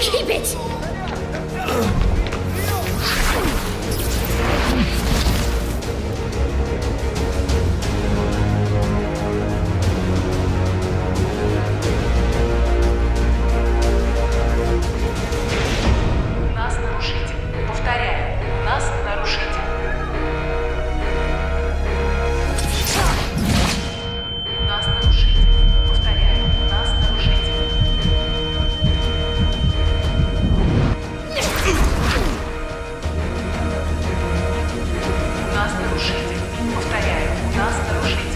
Keep it! У нас нарушитель. Повторяю, у нас нарушитель. У нас нарушитель. Повторяю, у нас нарушитель. У нас нарушитель. Повторяю, у нас нарушитель.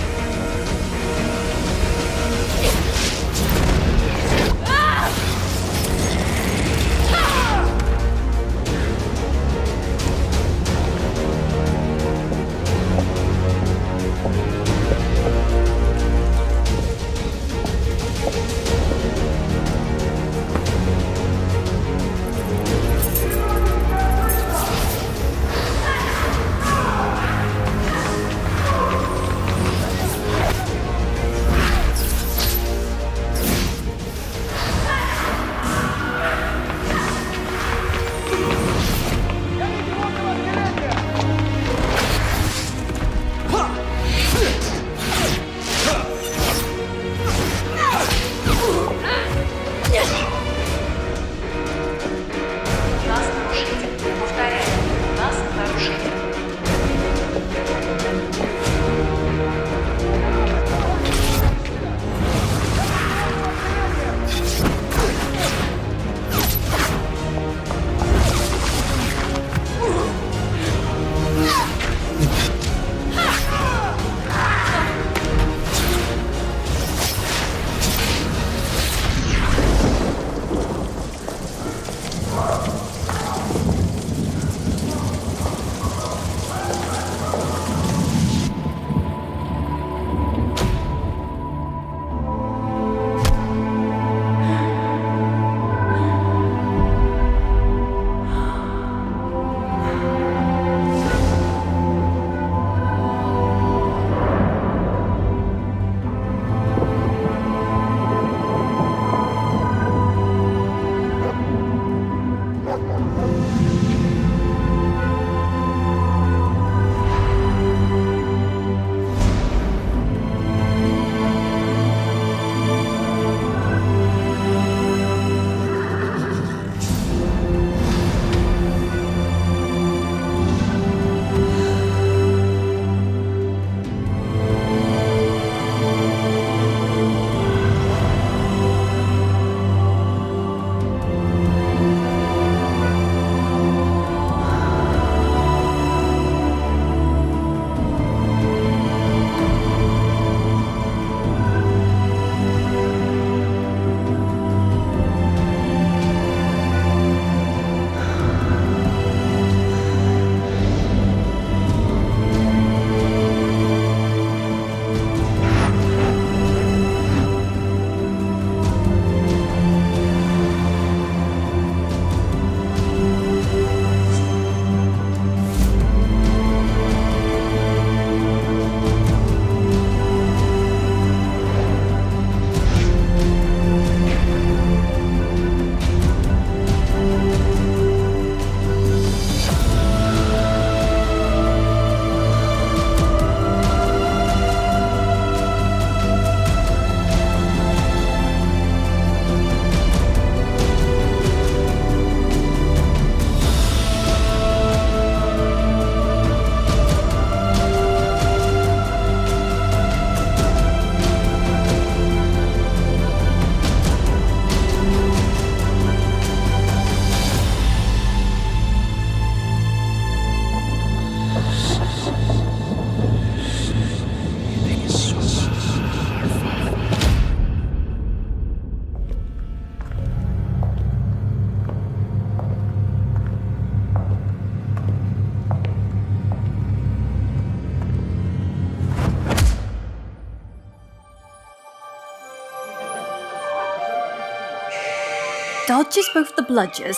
У нас нарушитель. Повторяю, у нас нарушитель. Dodges both the bludgers,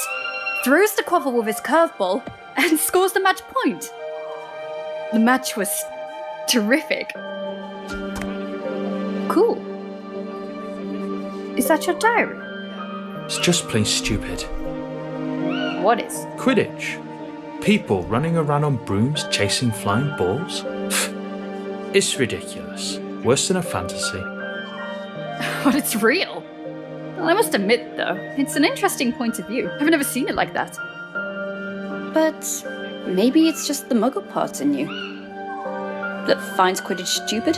throws the quaffle with his curveball, and scores the match point. The match was terrific. Cool. Is that your diary? It's just plain stupid. What is? Quidditch. People running around on brooms chasing flying balls? It's ridiculous. Worse than a fantasy. But it's real. Well, I must admit, though, it's an interesting point of view. I've never seen it like that. But maybe it's just the muggle part in you that finds Quidditch stupid?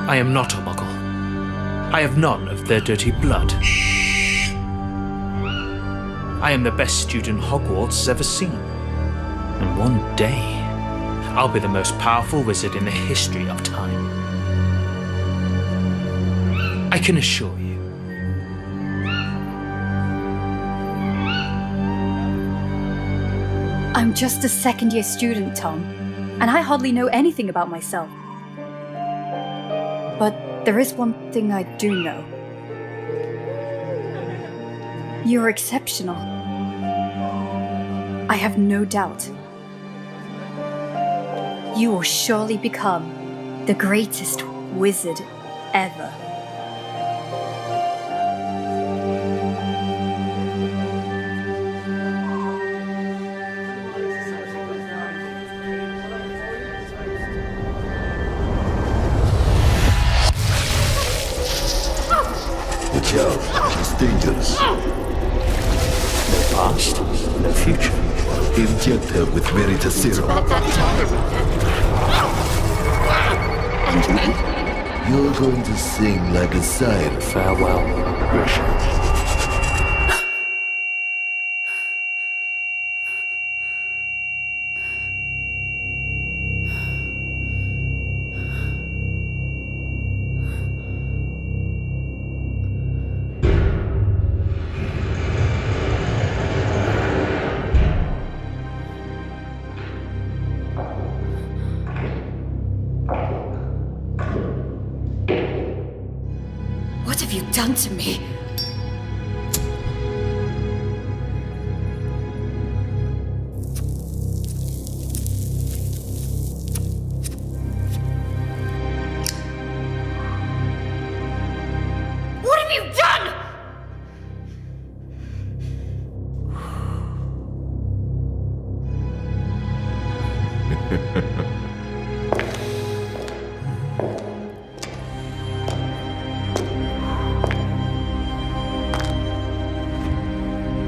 I am not a muggle. I have none of their dirty blood. I am the best student Hogwarts has ever seen. And one day, I'll be the most powerful wizard in the history of time. I can assure you. I'm just a second-year student, Tom, and I hardly know anything about myself. But there is one thing I do know. You're exceptional. I have no doubt. You will surely become the greatest wizard ever. Watch out, it's dangerous. No past, no future. Inject her with Veritas Serum. And me? You're going to sing like a siren. Farewell, Russia. What have you done to me? What have you done?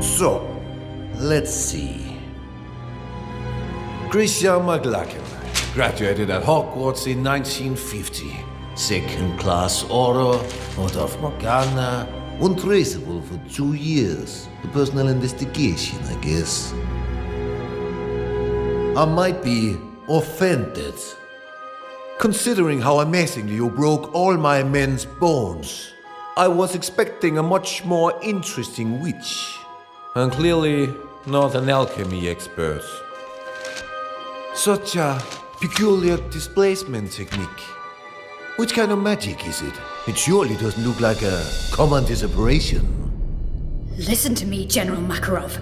So, let's see. Christian McLachlan graduated at Hogwarts in 1950. Second-class Order, out of Morgana, untraceable for 2 years. A personal investigation, I guess. I might be offended, considering how amazingly you broke all my men's bones. I was expecting a much more interesting witch. And clearly not an alchemy expert. Such a peculiar displacement technique. Which kind of magic is it? It surely doesn't look like a common disapparition. Listen to me, General Makarov.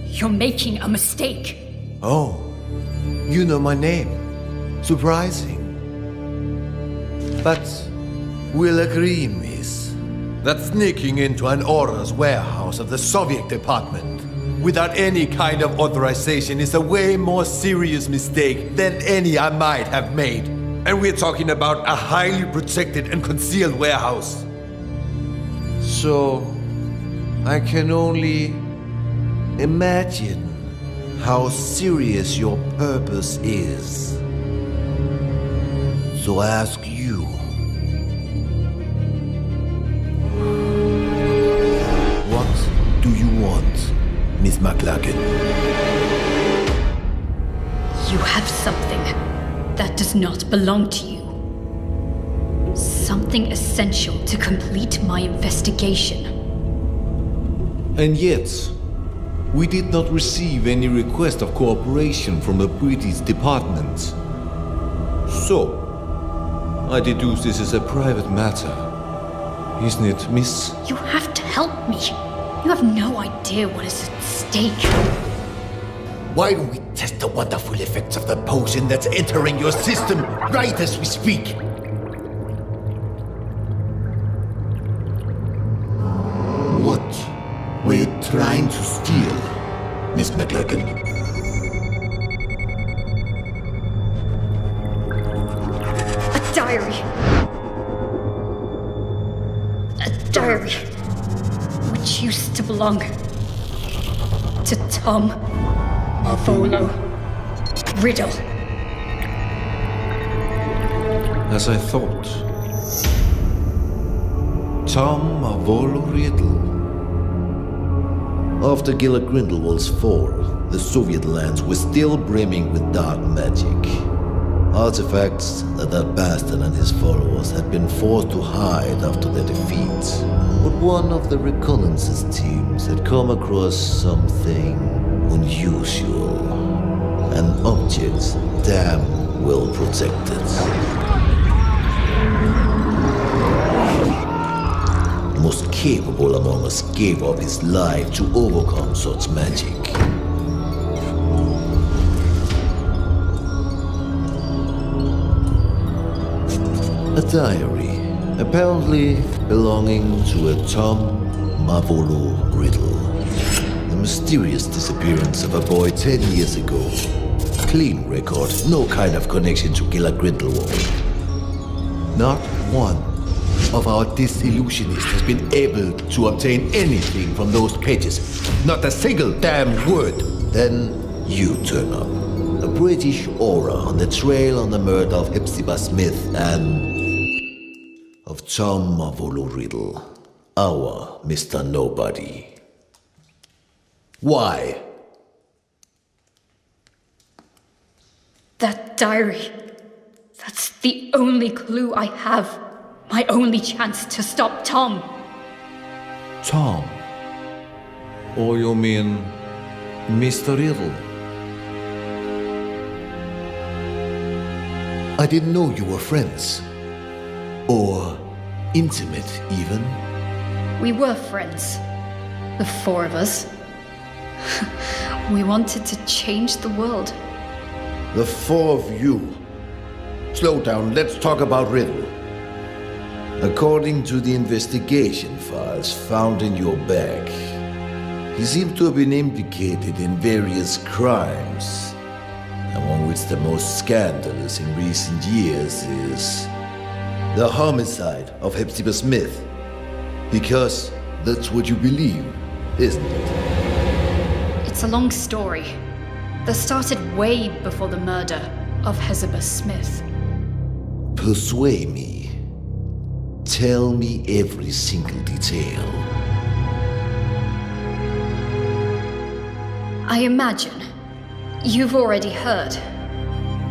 You're making a mistake. Oh, you know my name. Surprising. But we'll agree, miss, that sneaking into an Order's warehouse of the Soviet department without any kind of authorization is a way more serious mistake than any I might have made. And we're talking about a highly protected and concealed warehouse. So, I can only imagine how serious your purpose is. So I ask you, what do you want, Miss McLachlan? You have something that does not belong to you. Something essential to complete my investigation. And yet, we did not receive any request of cooperation from the British department. So, I deduce this is a private matter. Isn't it, miss? You have to help me. You have no idea what is at stake. Why don't we test the wonderful effects of the potion that's entering your system right as we speak? What we're trying to steal, Miss McLagan? A diary. A diary which used to belong to Tom Marvolo Riddle. As I thought. Tom Marvolo Riddle. After Gila Grindelwald's fall, the Soviet lands were still brimming with dark magic. Artifacts that bastard and his followers had been forced to hide after their defeat. But one of the reconnaissance teams had come across something unusual. An object damn well protected. The most capable among us gave up his life to overcome such magic. A diary, apparently belonging to a Tom Marvolo Riddle. The mysterious disappearance of a boy 10 years ago. Clean record, no kind of connection to Gila Grindelwald. Not one of our disillusionists has been able to obtain anything from those pages. Not a single damn word. Then you turn up. A British aura on the trail on the murder of Hepzibah Smith and of Tom Marvolo Riddle, our Mr. Nobody. Why? That diary. That's the only clue I have. My only chance to stop Tom. Tom? Or you mean Mr. Riddle? I didn't know you were friends. Or intimate, even. We were friends. The four of us. We wanted to change the world. The four of you. Slow down, let's talk about Riddle. According to the investigation files found in your bag, he seems to have been implicated in various crimes, among which the most scandalous in recent years is the homicide of Hepzibah Smith. Because that's what you believe, isn't it? It's a long story that started way before the murder of Hepzibah Smith. Persuade me. Tell me every single detail. I imagine you've already heard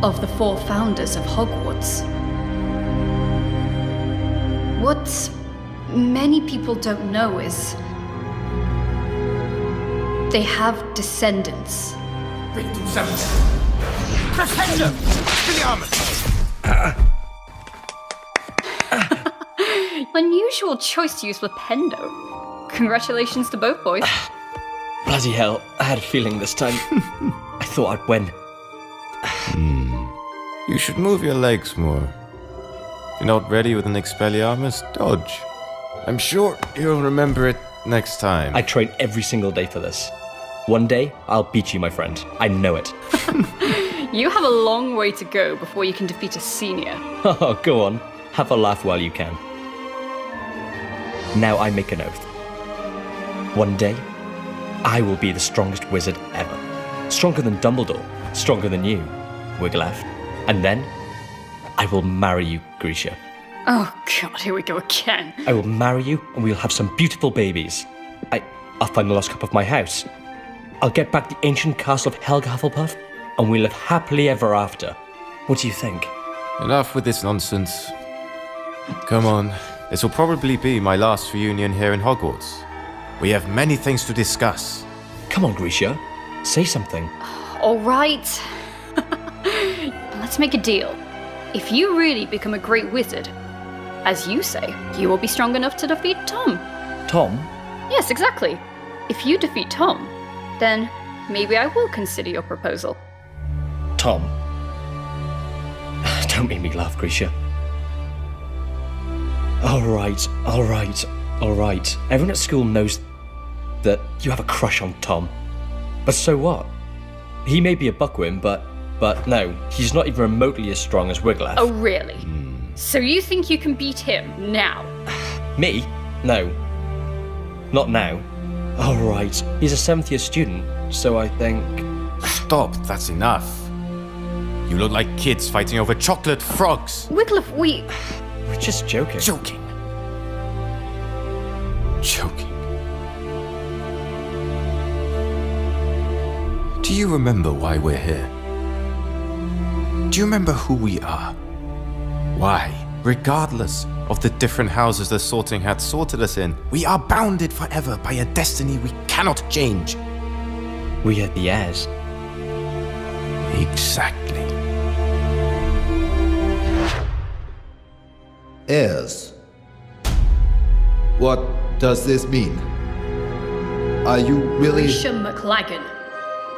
of the four founders of Hogwarts. What many people don't know is they have descendants. Unusual choice to use Flipendo. Congratulations to both boys. Bloody hell, I had a feeling this time. I thought I'd win. You should move your legs more. If you're not ready with an Expelliarmus, dodge. I'm sure you'll remember it next time. I train every single day for this. One day, I'll beat you, my friend. I know it. You have a long way to go before you can defeat a senior. Oh, go on. Have a laugh while you can. Now I make an oath. One day, I will be the strongest wizard ever. Stronger than Dumbledore. Stronger than you, Wigglytuff. And then, I will marry you, Grisha. Oh god, here we go again. I will marry you, and we'll have some beautiful babies. I'll find the lost cup of my house. I'll get back the ancient castle of Helga Hufflepuff, and we'll live happily ever after. What do you think? Enough with this nonsense. Come on, this will probably be my last reunion here in Hogwarts. We have many things to discuss. Come on, Grisha. Say something. All right. Let's make a deal. If you really become a great wizard, as you say, you will be strong enough to defeat Tom. Tom? Yes, exactly. If you defeat Tom, then maybe I will consider your proposal. Tom? Don't make me laugh, Grisha. All right. Everyone at school knows... that you have a crush on Tom. But so what? He may be a buckwim, but no, he's not even remotely as strong as Wiglaf. Oh, really? So you think you can beat him now? Me? No. Not now. Oh, right. He's a 7th year student, so I think... Stop, that's enough. You look like kids fighting over chocolate frogs. Wiglaf, We're just joking. Joking. Do you remember why we're here? Do you remember who we are? Why, regardless of the different houses the sorting hat sorted us in, we are bounded forever by a destiny we cannot change. We are the heirs. Exactly. Heirs. What does this mean? Are you really... Grisha McLagan,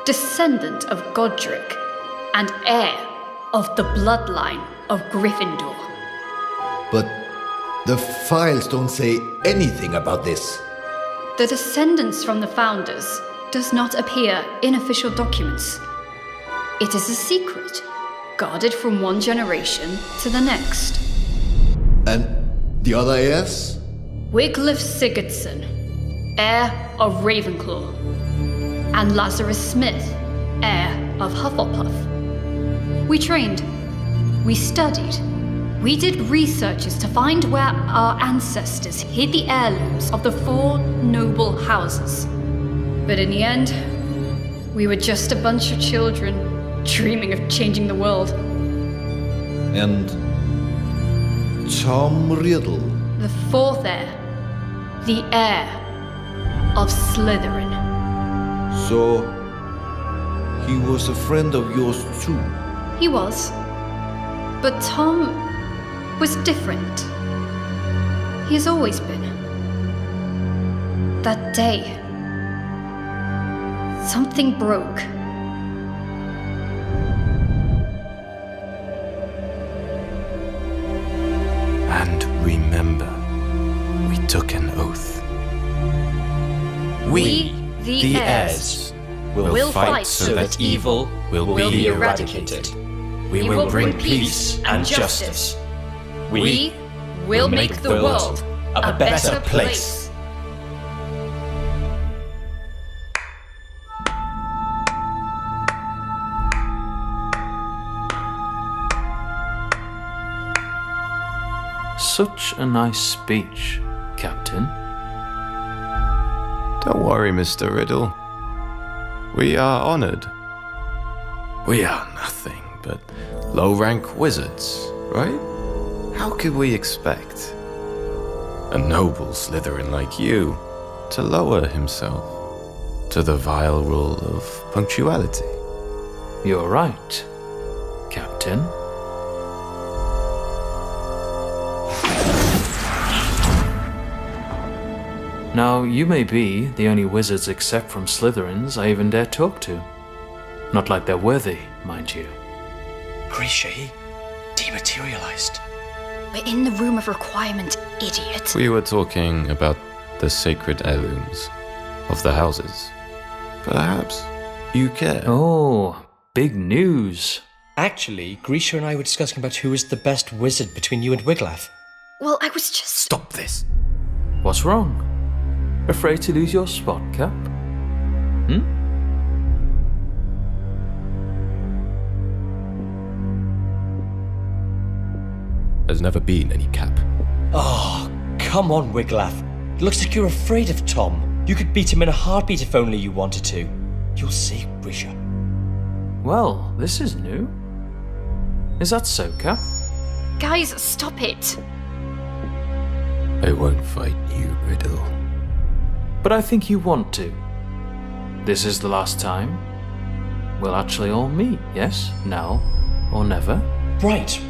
descendant of Godric and heir of the bloodline of Gryffindor. But the files don't say anything about this. The descendants from the founders does not appear in official documents. It is a secret, guarded from one generation to the next. And the other heirs? Wiglaf Sigurdsson, heir of Ravenclaw, and Lazarus Smith, heir of Hufflepuff. We trained, we studied, we did researches to find where our ancestors hid the heirlooms of the 4 noble houses. But in the end, we were just a bunch of children dreaming of changing the world. And Tom Riddle. The 4th heir, the heir of Slytherin. So, he was a friend of yours too? He was. But Tom was different. He has always been. That day, something broke. And remember, we took an oath. We, the heirs, will fight so that evil will be eradicated. We will bring peace and justice. We will make the world a better place. Such a nice speech, Captain. Don't worry, Mr. Riddle. We are honored. We are nothing but low-rank wizards, right? How could we expect a noble Slytherin like you to lower himself to the vile rule of punctuality? You're right, Captain. Now, you may be the only wizards except from Slytherins I even dare talk to. Not like they're worthy, mind you. Grisha, he dematerialized. We're in the room of requirement, idiot. We were talking about the sacred heirlooms of the houses. Perhaps you care. Oh, big news. Actually, Grisha and I were discussing about who is the best wizard between you and Wiglaf. Well, I was just... Stop this. What's wrong? Afraid to lose your spot, Cap? There's never been any cap. Oh, come on, Wiglaf. It looks like you're afraid of Tom. You could beat him in a heartbeat if only you wanted to. You'll see, Grisha. Well, this is new. Is that so, Cap? Guys, stop it. I won't fight you, Riddle. But I think you want to. This is the last time. We'll actually all meet, yes? Now or never? Right.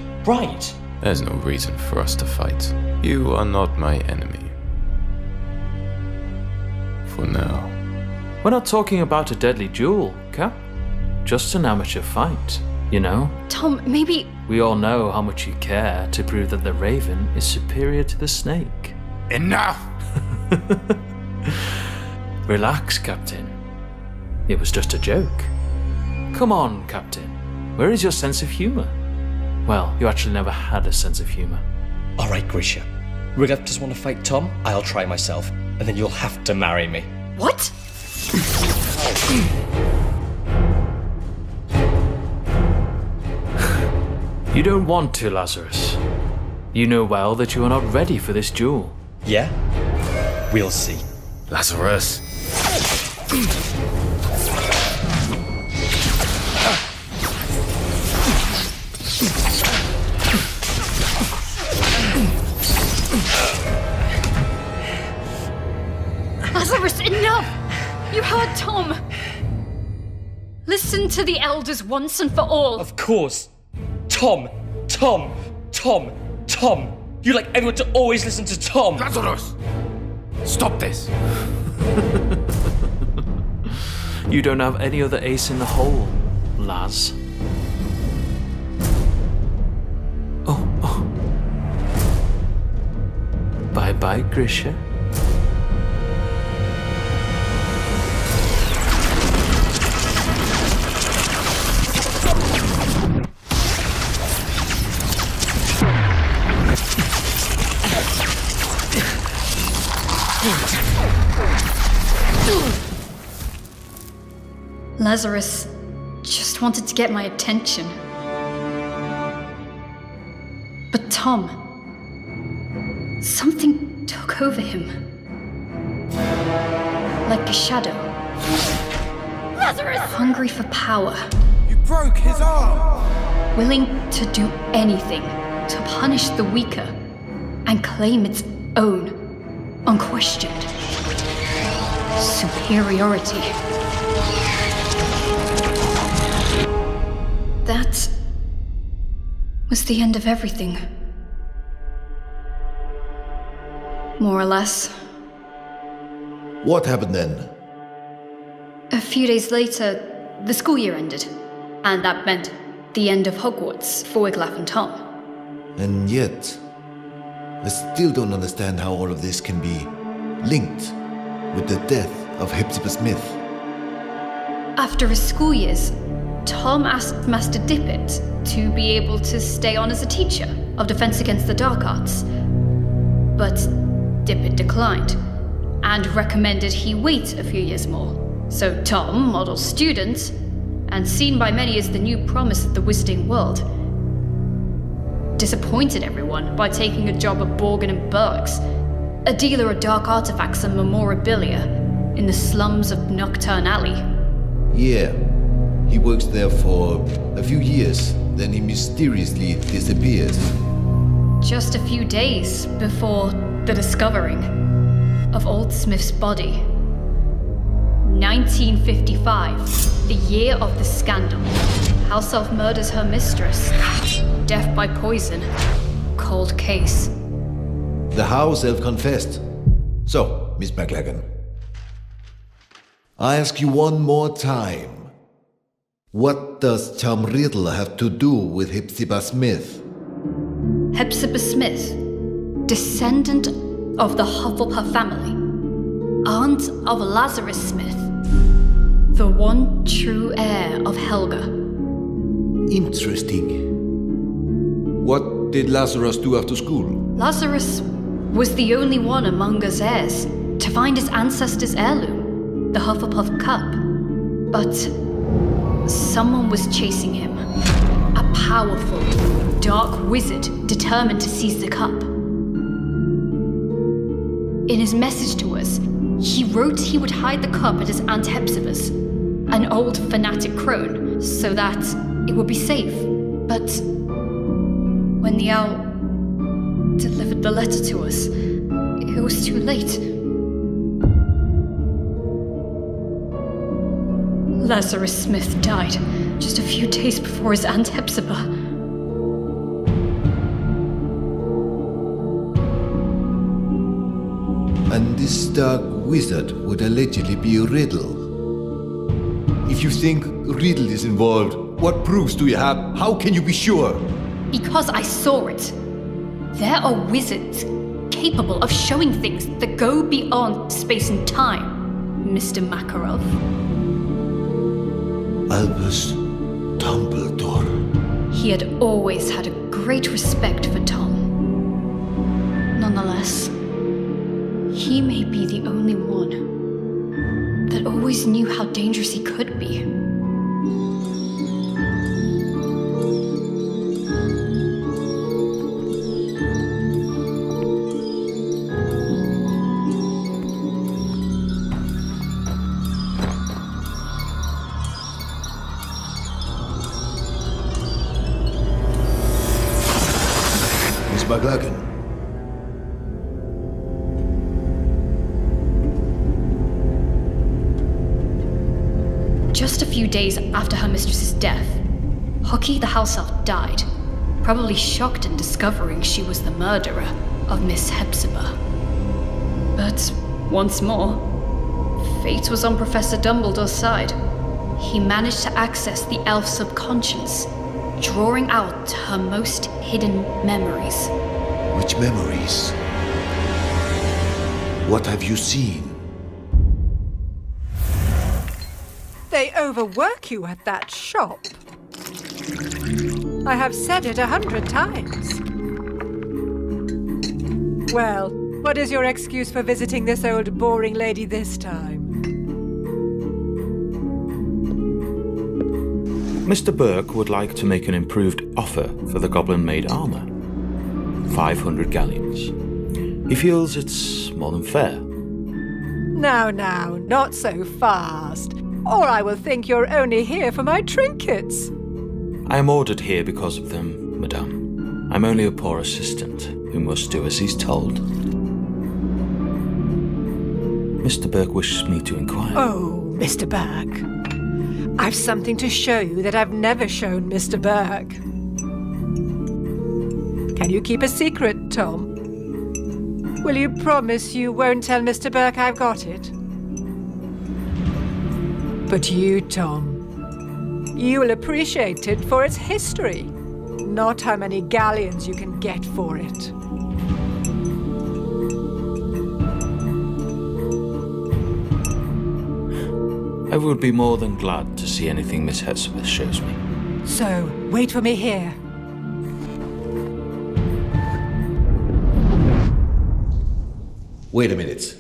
There's no reason for us to fight. You are not my enemy. For now. We're not talking about a deadly duel, Cap. Just an amateur fight, you know? Tom, maybe... We all know how much you care to prove that the raven is superior to the snake. Enough! Relax, Captain. It was just a joke. Come on, Captain. Where is your sense of humour? Well, you actually never had a sense of humour. All right, Grisha. Riddle just want to fight Tom? I'll try myself, and then you'll have to marry me. What? You don't want to, Lazarus. You know well that you are not ready for this duel. Yeah? We'll see. Lazarus. Lazarus, enough! You heard Tom! Listen to the elders once and for all. Of course. Tom! Tom! Tom! Tom! You like everyone to always listen to Tom! Lazarus! Stop this! You don't have any other ace in the hole, Laz. Oh. Bye-bye, Grisha. Lazarus just wanted to get my attention. But Tom, something took over him. Like a shadow. Lazarus! Hungry for power. You broke his arm! Willing to do anything to punish the weaker and claim its own, unquestioned superiority. That was the end of everything. More or less. What happened then? A few days later, the school year ended, and that meant the end of Hogwarts for Wiglaf and Tom. And yet, I still don't understand how all of this can be linked with the death of Hepzibah Smith. After his school years, Tom asked Master Dippet to be able to stay on as a teacher of Defense Against the Dark Arts. But Dippet declined and recommended he wait a few years more. So Tom, model student, and seen by many as the new promise of the wizarding world, disappointed everyone by taking a job at Borgin and Burke's, a dealer of dark artifacts and memorabilia in the slums of Nocturne Alley. Yeah, he works there for a few years, then he mysteriously disappears. Just a few days before the discovering of Old Smith's body. 1955, the year of the scandal. House elf murders her mistress. Death by poison. Cold case. The house elf confessed. So, Miss McLagan, I ask you one more time. What does Tom Riddle have to do with Hepzibah Smith? Hepzibah Smith, descendant of the Hufflepuff family, aunt of Lazarus Smith, the one true heir of Helga. Interesting. What did Lazarus do after school? Lazarus was the only one among us heirs to find his ancestors' heirloom, the Hufflepuff Cup. But someone was chasing him. A powerful, dark wizard determined to seize the cup. In his message to us, he wrote he would hide the cup at his Aunt Hepzibah's, an old fanatic crone, so that it would be safe. But when the owl delivered the letter to us, it was too late. Lazarus Smith died just a few days before his Aunt Hepzibah. And this dark wizard would allegedly be Riddle. If you think Riddle is involved, what proofs do you have? How can you be sure? Because I saw it. There are wizards capable of showing things that go beyond space and time. Mr. Makarov? Albus Dumbledore. He had always had a great respect for Tom. Nonetheless, he may be the only one that always knew how dangerous he could be. Miss McLagan. Just a few days after her mistress's death, Hockey the house elf died, probably shocked in discovering she was the murderer of Miss Hepzibah. But once more, fate was on Professor Dumbledore's side. He managed to access the elf's subconscious, drawing out her most hidden memories. Which memories? What have you seen? They overwork you at that shop. I have said it 100 times. Well, what is your excuse for visiting this old boring lady this time? Mr. Burke would like to make an improved offer for the goblin-made armor. 500 galleons. He feels it's more than fair. Now, not so fast. Or I will think you're only here for my trinkets. I am ordered here because of them, madame. I'm only a poor assistant who must do as he's told. Mr. Burke wishes me to inquire. Oh, Mr. Burke. I've something to show you that I've never shown Mr. Burke. Can you keep a secret, Tom? Will you promise you won't tell Mr. Burke I've got it? But you, Tom, you will appreciate it for its history, not how many galleons you can get for it. I would be more than glad to see anything Miss Hepzibah shows me. So, wait for me here. Wait a minute.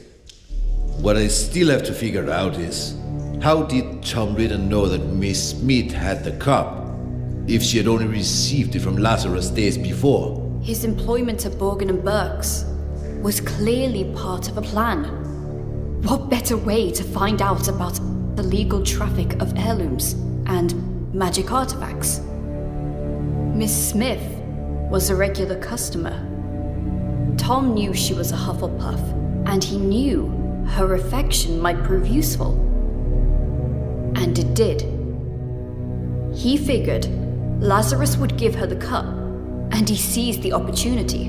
What I still have to figure out is, how did Tom Riddle know that Miss Smith had the cup, if she had only received it from Lazarus days before? His employment at Borgin and Burke's was clearly part of a plan. What better way to find out about the legal traffic of heirlooms and magic artifacts? Miss Smith was a regular customer. Tom knew she was a Hufflepuff, and he knew her affection might prove useful. And it did. He figured Lazarus would give her the cup, and he seized the opportunity.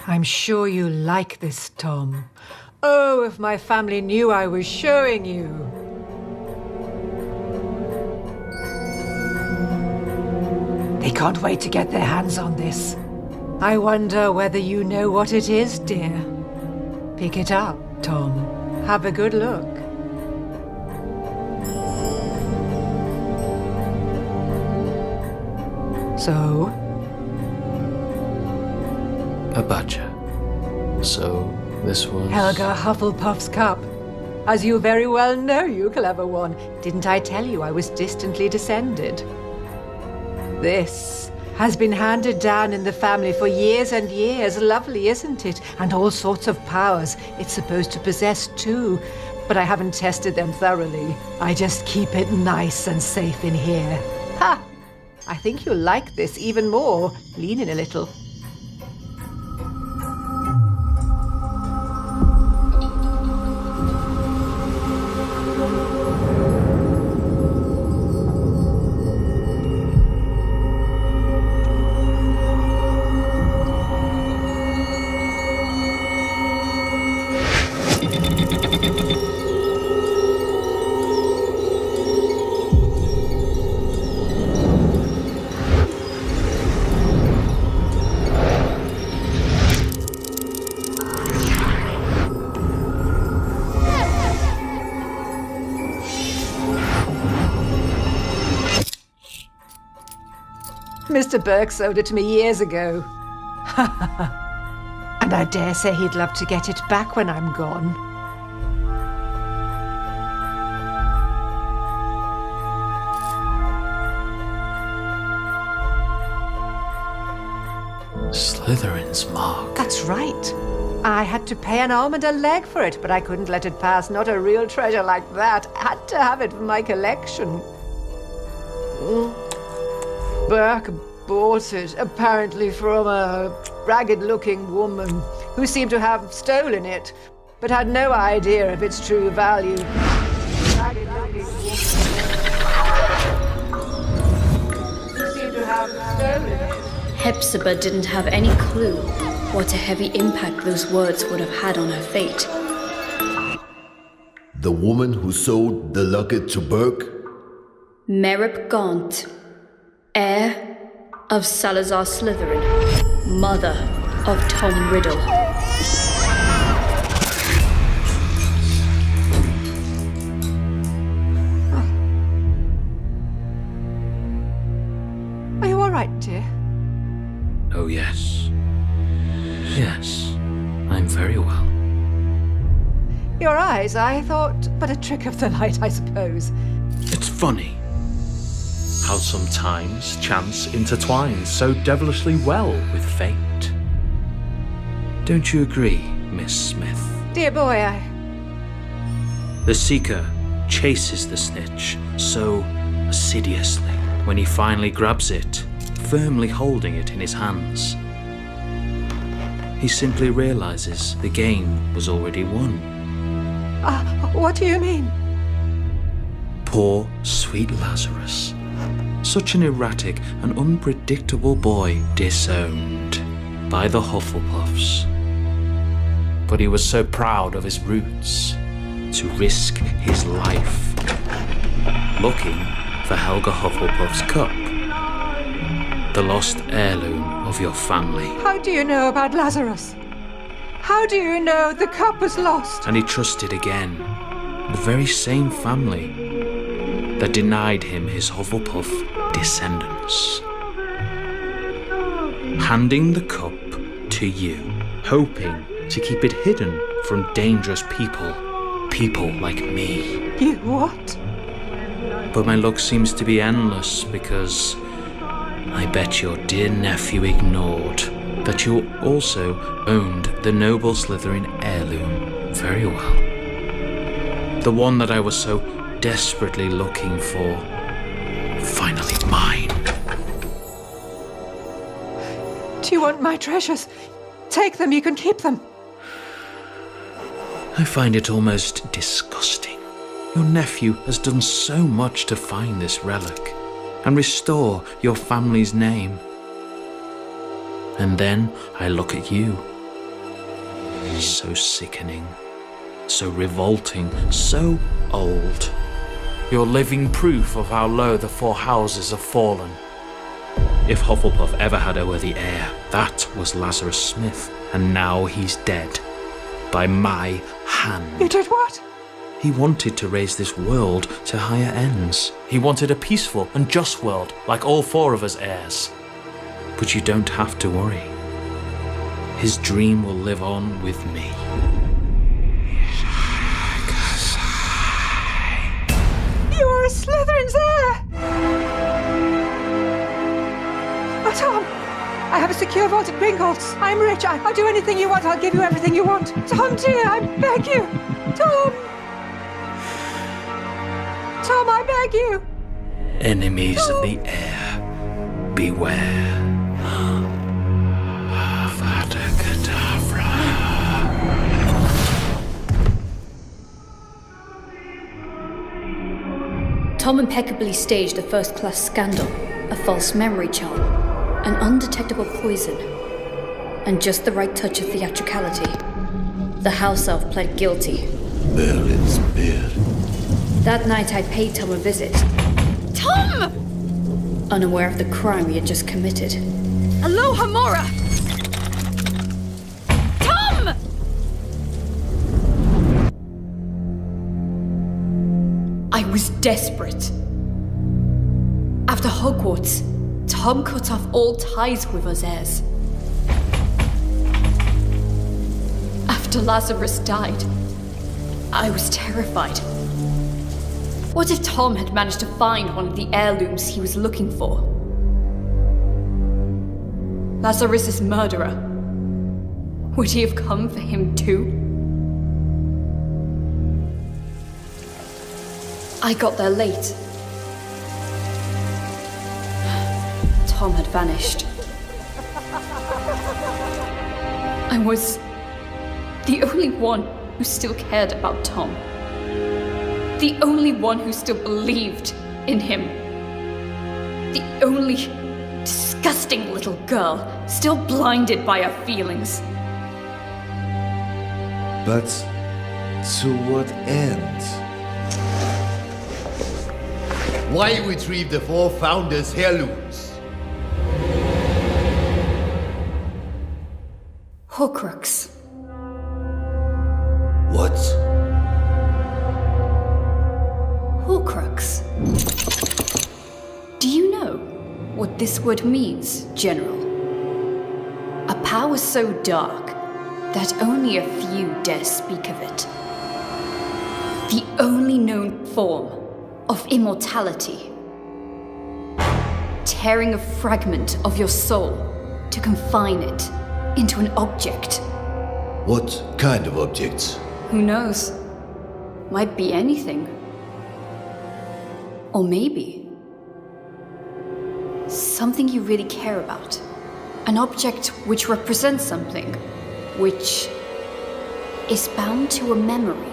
I'm sure you like this, Tom. Oh, if my family knew I was showing you. They can't wait to get their hands on this. I wonder whether you know what it is, dear. Pick it up, Tom. Have a good look. So? A badger. So, this was... Helga Hufflepuff's cup. As you very well know, you clever one. Didn't I tell you I was distantly descended? This has been handed down in the family for years and years. Lovely, isn't it? And all sorts of powers it's supposed to possess too. But I haven't tested them thoroughly. I just keep it nice and safe in here. Ha! I think you'll like this even more. Lean in a little. Mr. Burke sold it to me years ago. And I dare say he'd love to get it back when I'm gone. Slytherin's mark. That's right. I had to pay an arm and a leg for it, but I couldn't let it pass. Not a real treasure like that. I had to have it for my collection. Burke bought it, apparently from a ragged-looking woman who seemed to have stolen it, but had no idea of its true value. Ragged-looking woman who seemed to have stolen it. Hepzibah didn't have any clue what a heavy impact those words would have had on her fate. The woman who sold the locket to Burke? Merip Gaunt, heir of Salazar Slytherin, mother of Tom Riddle. Are you all right, dear? Oh, yes. Yes, I'm very well. Your eyes, I thought, but a trick of the light, I suppose. It's funny how sometimes chance intertwines so devilishly well with fate. Don't you agree, Miss Smith? Dear boy, The seeker chases the snitch so assiduously when he finally grabs it, firmly holding it in his hands. He simply realizes the game was already won. What do you mean? Poor, sweet Lazarus. Such an erratic and unpredictable boy disowned by the Hufflepuffs. But he was so proud of his roots to risk his life looking for Helga Hufflepuff's cup, the lost heirloom of your family. How do you know about Lazarus? How do you know the cup was lost? And he trusted again the very same family that denied him his Hufflepuff descendants. Handing the cup to you, hoping to keep it hidden from dangerous people like me. You what? But my luck seems to be endless because I bet your dear nephew ignored that you also owned the noble Slytherin heirloom very well. The one that I was so desperately looking for. Finally mine. Do you want my treasures? Take them, you can keep them. I find it almost disgusting. Your nephew has done so much to find this relic and restore your family's name. And then I look at you. So sickening, so revolting, so old. You're living proof of how low the four houses have fallen. If Hufflepuff ever had a worthy heir, that was Lazarus Smith, and now he's dead. By my hand. You did what? He wanted to raise this world to higher ends. He wanted a peaceful and just world, like all four of us heirs. But you don't have to worry. His dream will live on with me. You are a Slytherin's heir! Oh, Tom! I have a secure vault at Gringotts. I'm rich. I'll do anything you want. I'll give you everything you want. Tom, dear, I beg you. Tom! Tom, I beg you. Enemies of the heir, beware. Avada Kedavra. Tom impeccably staged a first-class scandal, a false memory charm, an undetectable poison, and just the right touch of theatricality. The house elf pled guilty. Merlin's beard. That night I paid Tom a visit. Tom! Unaware of the crime he had just committed. Aloha Mora! Tom! I was desperate. After Hogwarts, Tom cut off all ties with us heirs. After Lazarus died, I was terrified. What if Tom had managed to find one of the heirlooms he was looking for? Lazarus's murderer. Would he have come for him too? I got there late. Tom had vanished. I was the only one who still cared about Tom. The only one who still believed in him. The only disgusting little girl still blinded by her feelings. But to what end? Why retrieve the four founders' heirlooms? Horcrux. What? Horcrux. Do you know what this word means, General? A power so dark that only a few dare speak of it. The only known form of immortality. Tearing a fragment of your soul to confine it into an object. What kind of object? Who knows? Might be anything. Or maybe something you really care about. An object which represents something, which is bound to a memory,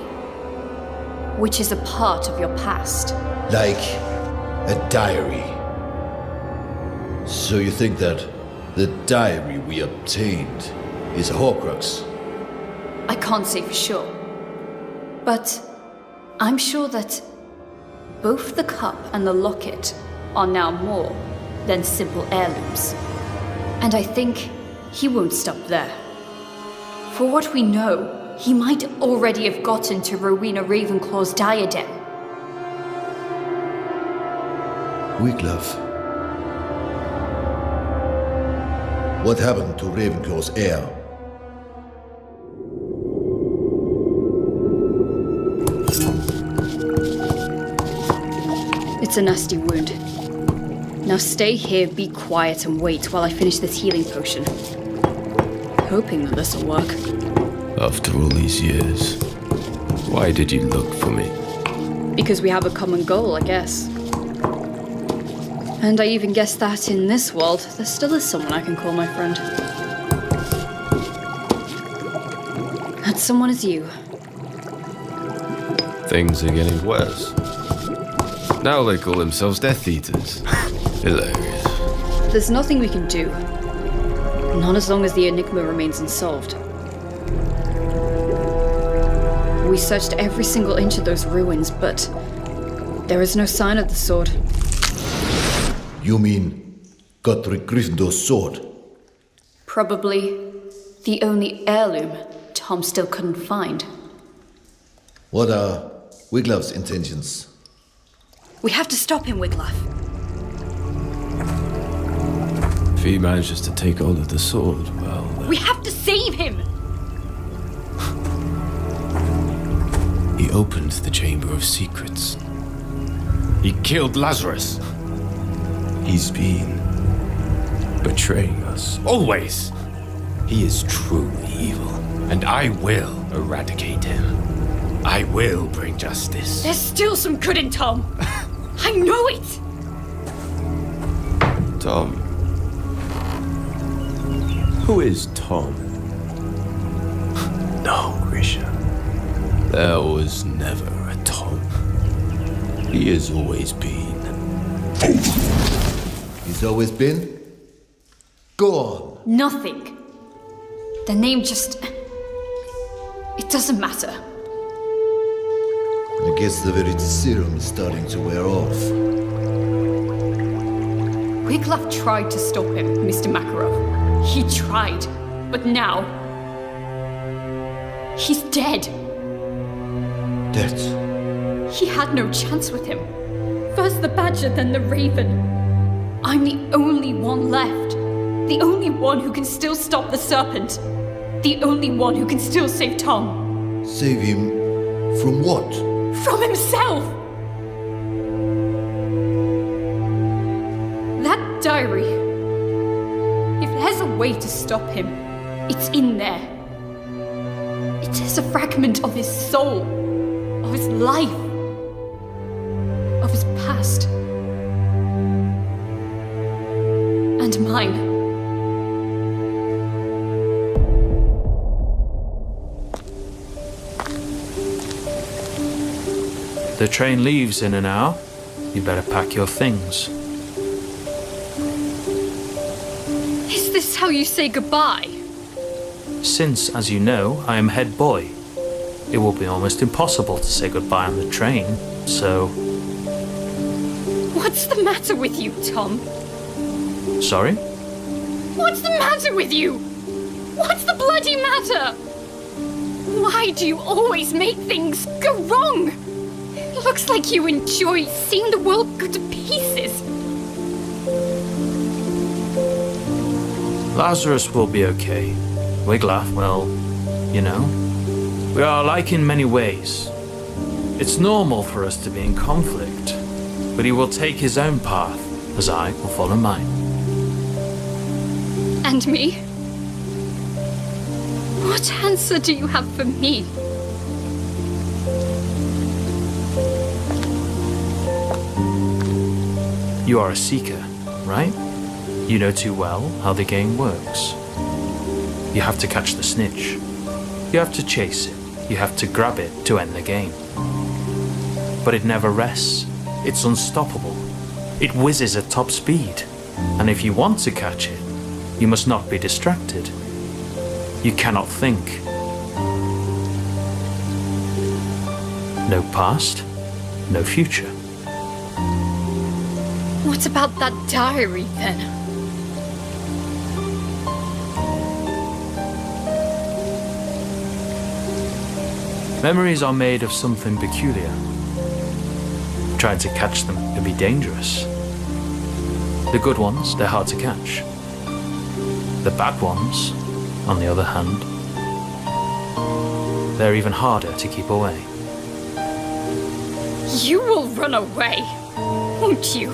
which is a part of your past. Like a diary. So you think that the diary we obtained is a horcrux? I can't say for sure, but I'm sure that both the cup and the locket are now more than simple heirlooms. And I think he won't stop there. For what we know, he might already have gotten to Rowena Ravenclaw's diadem. Wiglaf. What happened to Ravenclaw's heir? It's a nasty wound. Now stay here, be quiet, and wait while I finish this healing potion. Hoping that this'll work. After all these years, why did you look for me? Because we have a common goal, I guess. And I even guess that in this world, there still is someone I can call my friend. That someone is you. Things are getting worse. Now they call themselves Death Eaters. Hilarious. There's nothing we can do. Not as long as the enigma remains unsolved. We searched every single inch of those ruins, but there is no sign of the sword. You mean Godric Gryffindor's sword? Probably the only heirloom Tom still couldn't find. What are Wiglaf's intentions? We have to stop him, Wiglaf. If he manages to take hold of the sword, well... We have to save him! He opened the Chamber of Secrets. He killed Lazarus. He's been betraying us. Always! He is truly evil, and I will eradicate him. I will bring justice. There's still some good in Tom. I know it! Tom. Who is Tom? No, Grisha. There was never a Tom. He has always been. He's always been? Go on. Nothing. The name just... It doesn't matter. I guess the Verity serum is starting to wear off. Wiglaf tried to stop him, Mr. Makarov. He tried, but now... He's dead. Dead? He had no chance with him. First the Badger, then the Raven. I'm the only one left. The only one who can still stop the serpent. The only one who can still save Tom. Save him from what? From himself! That diary. If there's a way to stop him, it's in there. It is a fragment of his soul, of his life, of his past. And mine. The train leaves in an hour. You better pack your things. Is this how you say goodbye? Since, as you know, I am head boy, it will be almost impossible to say goodbye on the train, so... What's the matter with you, Tom? Sorry? What's the matter with you? What's the bloody matter? Why do you always make things go wrong? It looks like you enjoy seeing the world go to pieces. Lazarus will be okay. Wiglaf, well, you know, we are alike in many ways. It's normal for us to be in conflict, but he will take his own path, as I will follow mine. And me? What answer do you have for me? You are a seeker, right? You know too well how the game works. You have to catch the snitch. You have to chase it. You have to grab it to end the game. But it never rests. It's unstoppable. It whizzes at top speed. And if you want to catch it, you must not be distracted. You cannot think. No past, no future. What about that diary, then? Memories are made of something peculiar. Trying to catch them can be dangerous. The good ones, they're hard to catch. The bad ones, on the other hand, they're even harder to keep away. You will run away, won't you?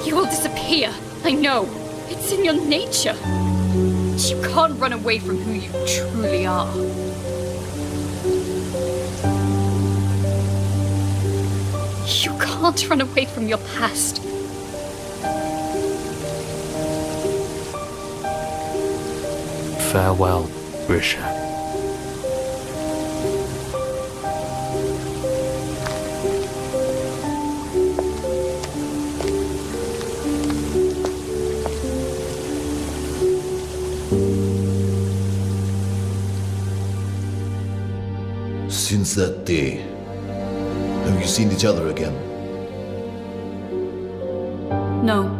You will disappear, I know. It's in your nature. You can't run away from who you truly are. You can't run away from your past. Farewell, Grisha. Since that day, have you seen each other again? No.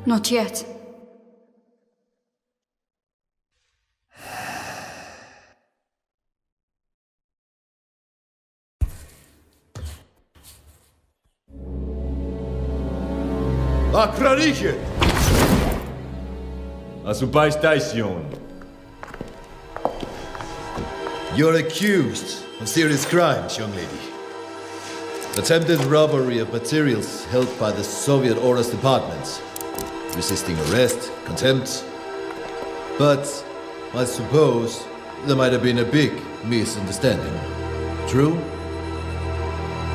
Not yet. Akrariche! Asubaj station. You're accused of serious crimes, young lady. Attempted robbery of materials held by the Soviet Orders Department. Resisting arrest, contempt. But I suppose there might have been a big misunderstanding. True?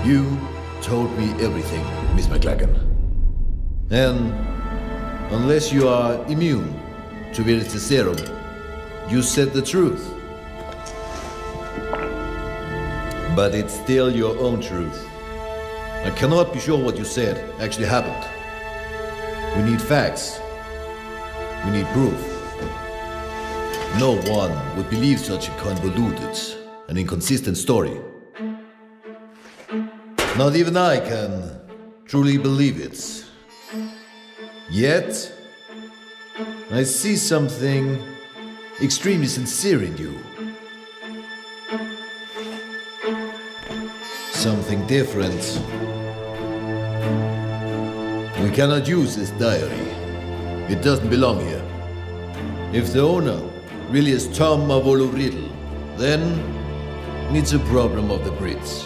You told me everything, Miss McLagan. And unless you are immune to Veritaserum, you said the truth. But it's still your own truth. I cannot be sure what you said actually happened. We need facts. We need proof. No one would believe such a convoluted and inconsistent story. Not even I can truly believe it. Yet, I see something extremely sincere in you. Something different. We cannot use this diary. It doesn't belong here. If the owner really is Tom Mavolo Riddle, then it's a problem of the Brits.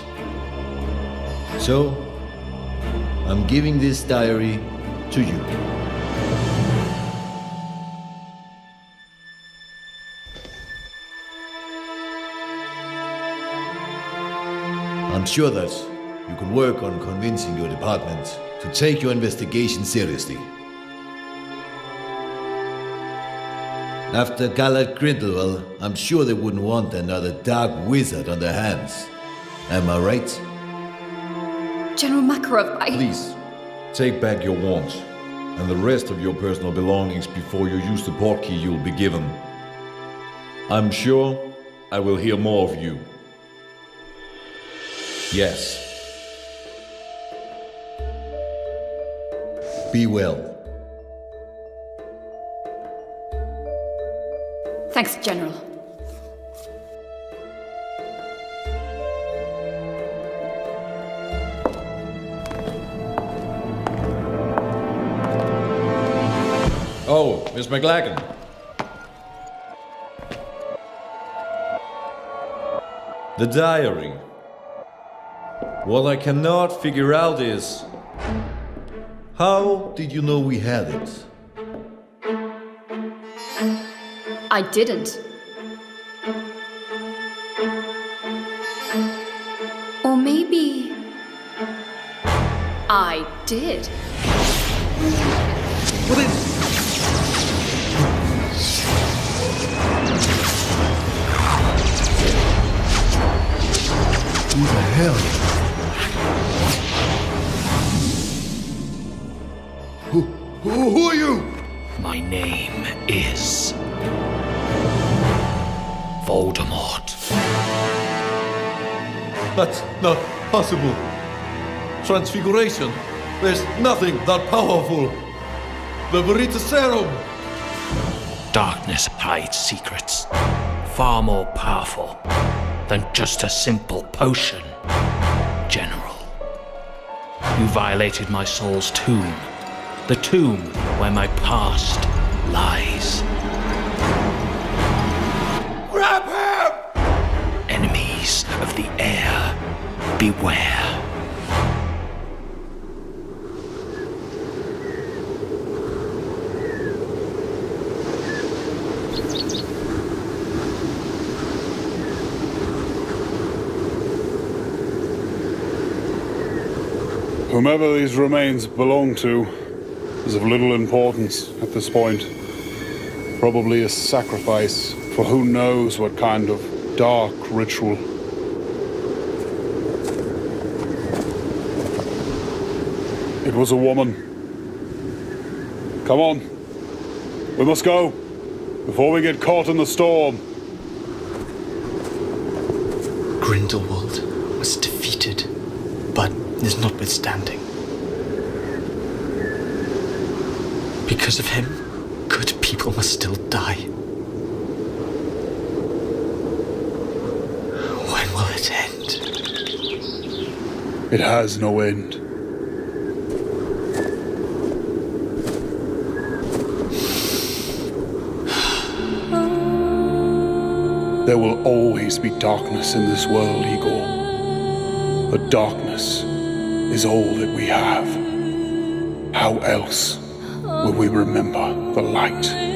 So, I'm giving this diary to you. I'm sure that you can work on convincing your department to take your investigation seriously. After Gallard Grindelwald, I'm sure they wouldn't want another dark wizard on their hands. Am I right? General Makarov, Please, take back your wand and the rest of your personal belongings before you use the portkey you'll be given. I'm sure I will hear more of you. Yes. Be well. Thanks, General. Oh, Miss McLagan. The diary. What I cannot figure out is, How did you know we had it? I didn't. Or maybe I did. Who the hell? Who are you? My name is Voldemort. That's not possible. Transfiguration. There's nothing that powerful. The Veritaserum. Darkness hides secrets far more powerful than just a simple potion. General, you violated my soul's tomb, the tomb where my past lies. Grab him! Enemies of the air, beware. Whomever these remains belong to is of little importance at this point. Probably a sacrifice for who knows what kind of dark ritual. It was a woman. Come on. We must go before we get caught in the storm. Grindelwald was defeated, but is notwithstanding. Because of him, good people must still die. When will it end? It has no end. There will always be darkness in this world, Igor. But darkness is all that we have. How else will we remember the light?